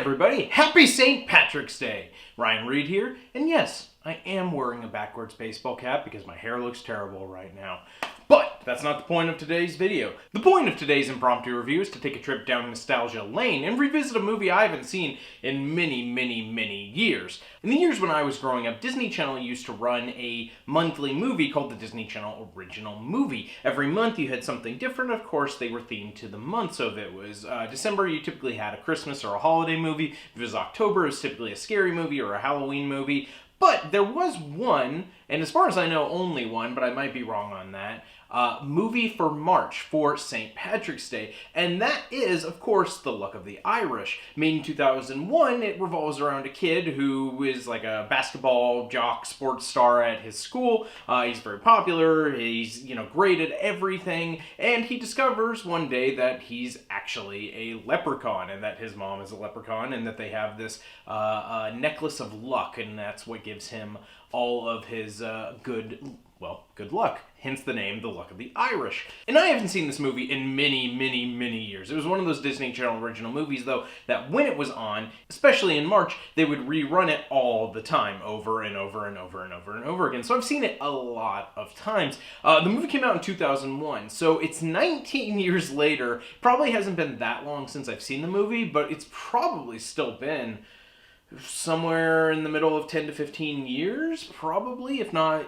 everybody, happy St. Patrick's Day! Ryan Reed here, and yes, I am wearing a backwards baseball cap because my hair looks terrible right now. But that's not the point of today's video. The point of today's impromptu review is to take a trip down nostalgia lane and revisit a movie I haven't seen in many years. In the years when I was growing up, Disney Channel used to run a monthly movie called the Disney Channel Original Movie. Every month you had something different. Of course, they were themed to the month. So if it was December, you typically had a Christmas or a holiday movie. If it was October, it was typically a scary movie or a Halloween movie. But there was one, and as far as I know, only one, but I might be wrong on that, movie for March for St. Patrick's Day, and that is, of course, The Luck of the Irish. Made in 2001, it revolves around a kid who is like a basketball jock sports star at his school. He's very popular, he's, great at everything, and he discovers one day that he's actually a leprechaun, and that his mom is a leprechaun, and that they have this necklace of luck, and that's what gives him all of his good luck. Hence the name, The Luck of the Irish. And I haven't seen this movie in many years. It was one of those Disney Channel original movies, though, that when it was on, especially in March, they would rerun it all the time, over and over again. So I've seen it a lot of times. The movie came out in 2001, so it's 19 years later. Probably hasn't been that long since I've seen the movie, but it's probably still been somewhere in the middle of 10 to 15 years, probably, if not,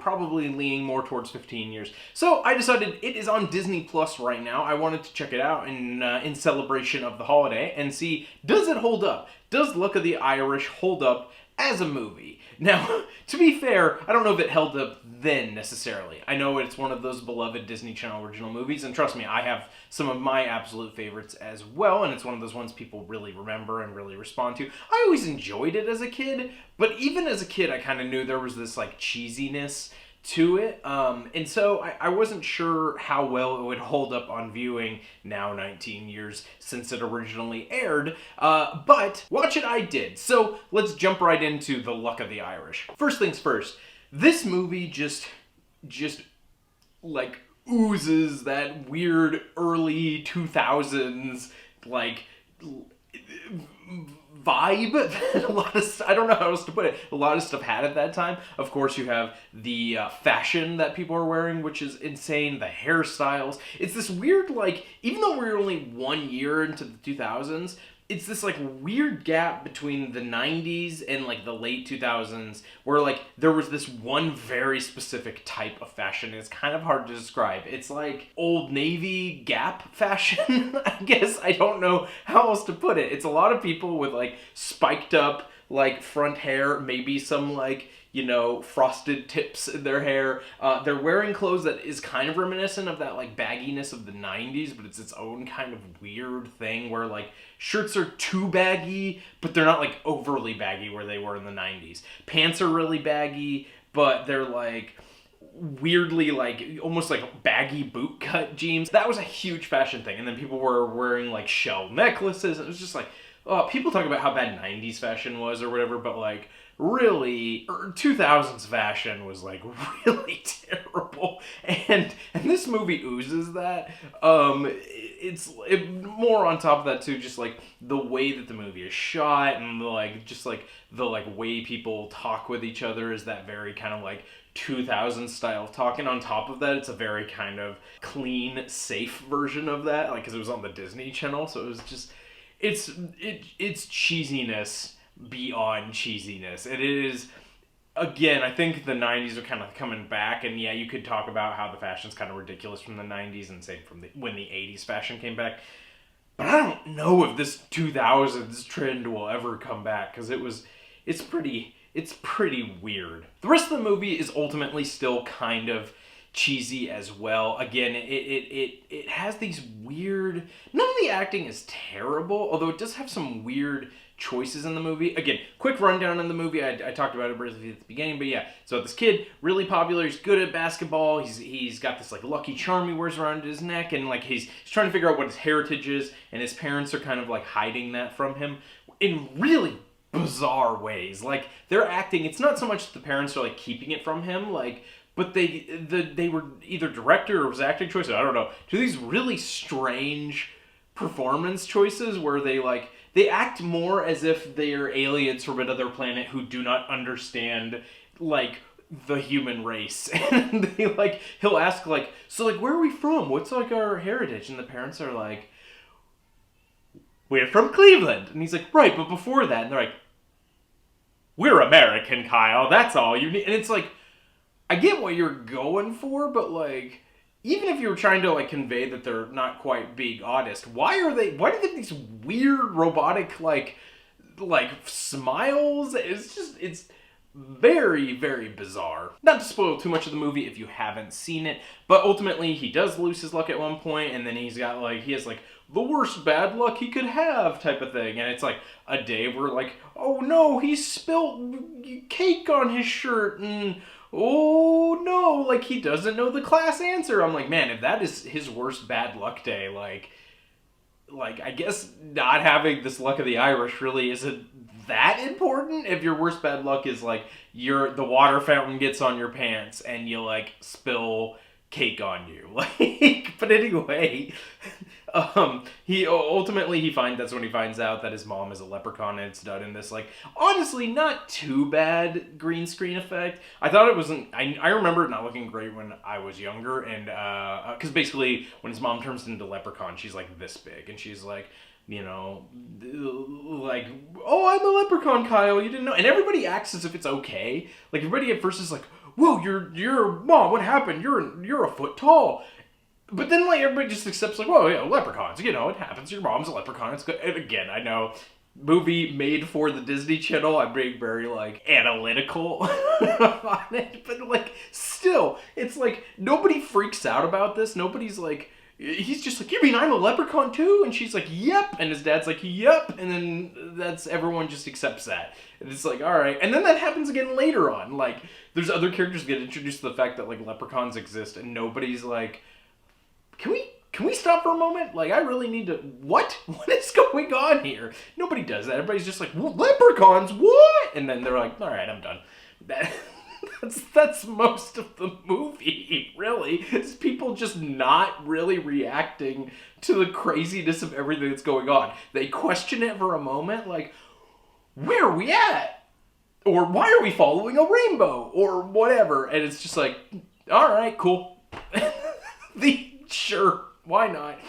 probably leaning more towards 15 years. So I decided it is on Disney Plus right now. I wanted to check it out in celebration of the holiday and see, does it hold up? Does Luck of the Irish hold up as a movie? Now, to be fair, I don't know if it held up then necessarily. I know it's one of those beloved Disney Channel original movies, and trust me, I have some of my absolute favorites as well, and it's one of those ones people really remember and really respond to. I always enjoyed it as a kid, but even as a kid, I kind of knew there was this cheesiness to it, and so I wasn't sure how well it would hold up on viewing now 19 years since it originally aired, but watch it I did. So let's jump right into The Luck of the Irish. First things first, this movie just oozes that weird early 2000s vibe that a lot of, I don't know how else to put it, a lot of stuff had at that time. Of course, you have the fashion that people are wearing, which is insane, the hairstyles. It's this weird, even though we're only 1 year into the 2000s, it's this weird gap between the 90s and the late 2000s where there was this one very specific type of fashion. It's kind of hard to describe. It's Old Navy Gap fashion, I guess. I don't know how else to put it. It's a lot of people with spiked up front hair, maybe some frosted tips in their hair. They're wearing clothes that is kind of reminiscent of that bagginess of the 90s, but it's its own kind of weird thing where shirts are too baggy, but they're not overly baggy where they were in the 90s. Pants are really baggy, but they're weirdly almost baggy boot cut jeans. That was a huge fashion thing. And then people were wearing shell necklaces. It was just people talk about how bad 90s fashion was or whatever, but really, 2000s fashion was really terrible, and this movie oozes that. It's more on top of that too, just the way that the movie is shot, and the way people talk with each other is that very kind of 2000s style of talk, and on top of that, it's a very kind of clean, safe version of that, because it was on the Disney Channel, so it was just, it's cheesiness beyond cheesiness. It is, again, I think the 90s are kind of coming back, and yeah, you could talk about how the fashion's kind of ridiculous from the 90s and same from when the 80s fashion came back, but I don't know if this 2000s trend will ever come back, because it's pretty weird. The rest of the movie is ultimately still kind of cheesy as well. Again, it has these weird, none of the acting is terrible, although it does have some weird choices in the movie. Again, quick rundown in the movie. I talked about it briefly at the beginning, but yeah. So this kid, really popular. He's good at basketball. He's got this lucky charm he wears around his neck, and he's trying to figure out what his heritage is. And his parents are kind of hiding that from him in really bizarre ways. They're acting. It's not so much that the parents are keeping it from him, but they were either director or was acting choices. I don't know. Do these really strange performance choices where they they act more as if they're aliens from another planet who do not understand, like, the human race. And they, like, he'll ask, like, so, like, where are we from? What's, like, our heritage? And the parents are like, we're from Cleveland. And he's like, right, but before that. And they're like, we're American, Kyle. That's all you need. And it's like, I get what you're going for, but, like, even if you were trying to, like, convey that they're not quite being honest, why do they have these weird robotic, like smiles? It's very, very bizarre. Not to spoil too much of the movie if you haven't seen it, but ultimately he does lose his luck at one point, and then he has, like, the worst bad luck he could have type of thing. And it's like a day where, like, oh no, he spilt cake on his shirt, and oh no, like, he doesn't know the class answer. I'm like, man, if that is his worst bad luck day, like I guess not having this luck of the Irish really isn't that important. If your worst bad luck is, like, the water fountain gets on your pants and you, like, spill cake on you. Like, but anyway, he finds, that's when he finds out that his mom is a leprechaun, and it's done in this, like, honestly not too bad green screen effect. I thought it wasn't, I remember it not looking great when I was younger, and because basically when his mom turns into leprechaun, she's, like, this big, and she's like, you know, like, oh, I'm a leprechaun, Kyle, you didn't know. And everybody acts as if it's okay. Like, everybody at first is like, whoa, you're mom, what happened? You're a foot tall. But then, like, everybody just accepts, like, whoa, yeah, leprechauns, you know, it happens. Your mom's a leprechaun. It's good. And again, I know, movie made for the Disney Channel. I'm being very, like, analytical on it. But, like, still, it's like, nobody freaks out about this. Nobody's like, he's just like, you mean I'm a leprechaun too? And she's like, yep. And his dad's like, yep. And then everyone just accepts that. And it's like, all right. And then that happens again later on. Like, there's other characters get introduced to the fact that, like, leprechauns exist, and nobody's like, can we stop for a moment? Like, I really need to, what is going on here? Nobody does that. Everybody's just like, leprechauns, what? And then they're like, all right, I'm done. That's most of the movie, really. It's people just not really reacting to the craziness of everything that's going on. They question it for a moment, like, where are we at? Or why are we following a rainbow? Or whatever. And it's just like, all right, cool. Sure, why not?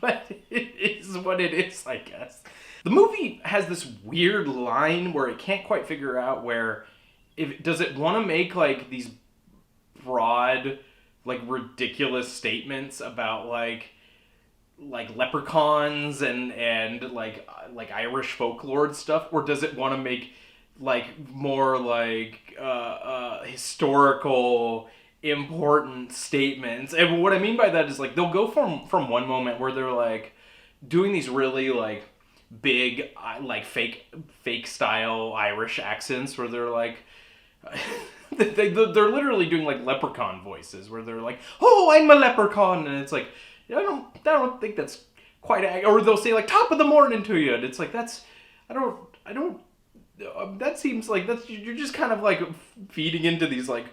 But it is what it is, I guess. The movie has this weird line where it can't quite figure out does it want to make, like, these broad, like, ridiculous statements about, like leprechauns and like Irish folklore and stuff, or does it want to make, like, more, like, historical important statements? And what I mean by that is, like, they'll go from one moment where they're, like, doing these really, like, big, like, fake style Irish accents where they're, like, they're literally doing, like, leprechaun voices where they're like, oh, I'm a leprechaun, and it's like, I don't think that's quite, or they'll say, like, top of the morning to you, and it's like, that seems like you're just kind of, like, feeding into these, like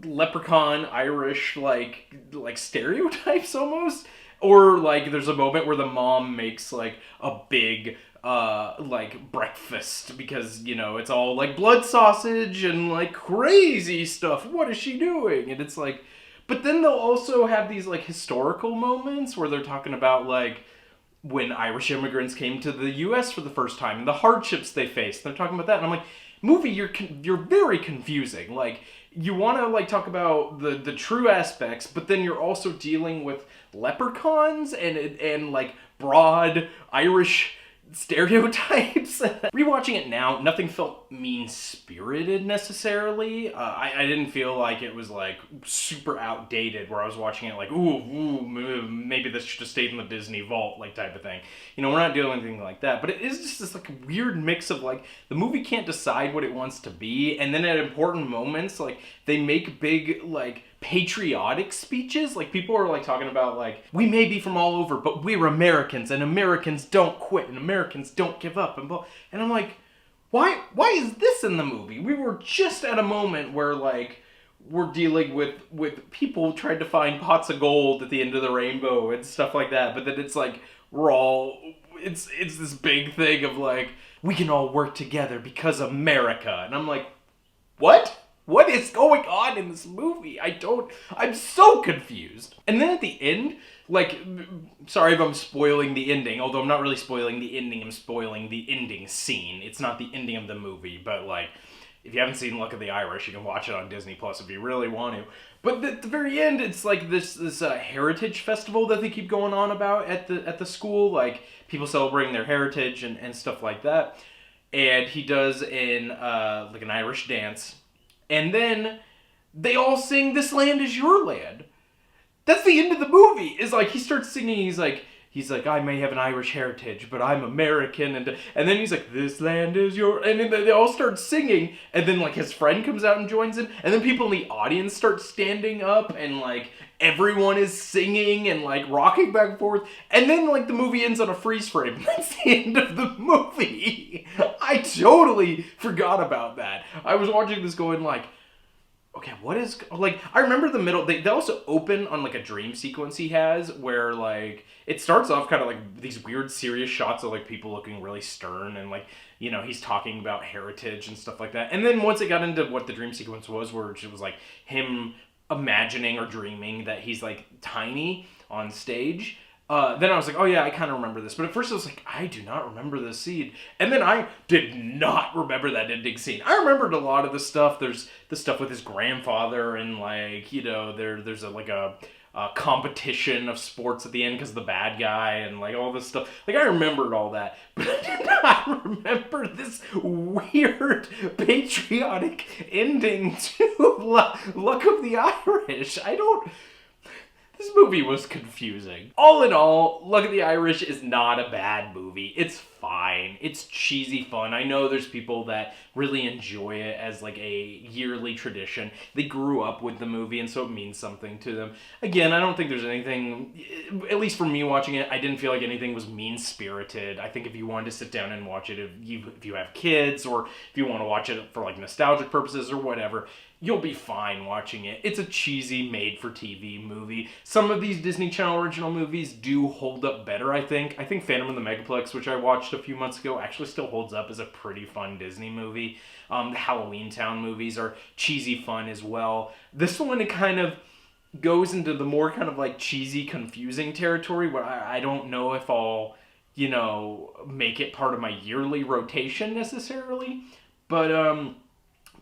leprechaun Irish, like stereotypes almost. Or, like, there's a moment where the mom makes, like, a big like, breakfast because, you know, it's all, like, blood sausage and, like, crazy stuff. What is she doing? And it's like, but then they'll also have these, like, historical moments where they're talking about, like, when Irish immigrants came to the U.S. for the first time and the hardships they faced. They're talking about that, and I'm like, movie, you're very confusing. Like, you want to, like, talk about the true aspects, but then you're also dealing with leprechauns and like, broad Irish stereotypes. Rewatching it now, nothing felt mean-spirited necessarily. I didn't feel like it was, like, super outdated where I was watching it like, ooh, maybe this should have stayed in the Disney vault, like, type of thing. You know, we're not doing anything like that, but it is just this, like, weird mix of, like, the movie can't decide what it wants to be, and then at important moments, like, they make big, like, patriotic speeches. Like, people are, like, talking about, like, we may be from all over, but we're Americans, and Americans don't quit, and Americans don't give up, and blah. And I'm like, why is this in the movie? We were just at a moment where, like, we're dealing with people trying to find pots of gold at the end of the rainbow and stuff like that, but then it's like, we're all it's this big thing of like, we can all work together because America. And I'm like, what? What is going on in this movie? I'm so confused. And then at the end, like, sorry if I'm spoiling the ending, although I'm not really spoiling the ending, I'm spoiling the ending scene. It's not the ending of the movie, but like, if you haven't seen Luck of the Irish, you can watch it on Disney Plus if you really want to. But at the very end, it's like this heritage festival that they keep going on about at the school, like people celebrating their heritage and stuff like that. And he does like an Irish dance, and then they all sing "This Land Is Your Land." That's the end of the movie. Is like he starts singing. He's like, I may have an Irish heritage, but I'm American, and then he's like, this land is your, and then they all start singing, and then like his friend comes out and joins in, and then people in the audience start standing up, and like everyone is singing and like rocking back and forth, and then like the movie ends on a freeze frame. That's the end of the movie. I totally forgot about that. I was watching this going like, okay, what is, like, I remember the middle, they also open on, like, a dream sequence he has, where, like, it starts off kind of, like, these weird serious shots of, like, people looking really stern, and, like, you know, he's talking about heritage and stuff like that, and then once it got into what the dream sequence was, where it was, like, him imagining or dreaming that he's, like, tiny on stage, then I was like, oh yeah, I kind of remember this. But at first I was like, I do not remember this scene. And then I did not remember that ending scene. I remembered a lot of the stuff. There's the stuff with his grandfather and like, you know, there's a competition of sports at the end because of the bad guy and like all this stuff. Like I remembered all that. But I did not remember this weird patriotic ending to Luck of the Irish. This movie was confusing. All in all, Luck of the Irish is not a bad movie. It's fine. It's cheesy fun. I know there's people that really enjoy it as like a yearly tradition. They grew up with the movie and so it means something to them. Again, I don't think there's anything, at least for me watching it, I didn't feel like anything was mean-spirited. I think if you wanted to sit down and watch it, if you have kids or if you want to watch it for like nostalgic purposes or whatever, you'll be fine watching it. It's a cheesy, made-for-TV movie. Some of these Disney Channel original movies do hold up better, I think. I think Phantom of the Megaplex, which I watched a few months ago, actually still holds up as a pretty fun Disney movie. The Halloween Town movies are cheesy fun as well. This one, it kind of goes into the more kind of like cheesy, confusing territory where I don't know if I'll, you know, make it part of my yearly rotation necessarily.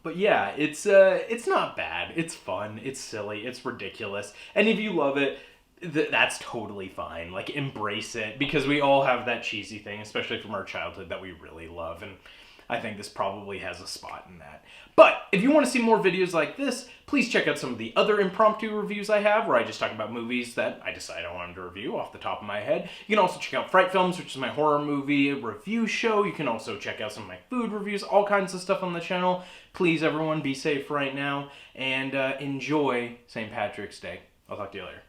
But yeah, it's not bad. It's fun. It's silly. It's ridiculous. And if you love it, that's totally fine. Like, embrace it. Because we all have that cheesy thing, especially from our childhood, that we really love. And I think this probably has a spot in that. But if you want to see more videos like this, please check out some of the other impromptu reviews I have, where I just talk about movies that I decide I wanted to review off the top of my head. You can also check out Fright Films, which is my horror movie review show. You can also check out some of my food reviews, all kinds of stuff on the channel. Please, everyone, be safe right now, and enjoy St. Patrick's Day. I'll talk to you later.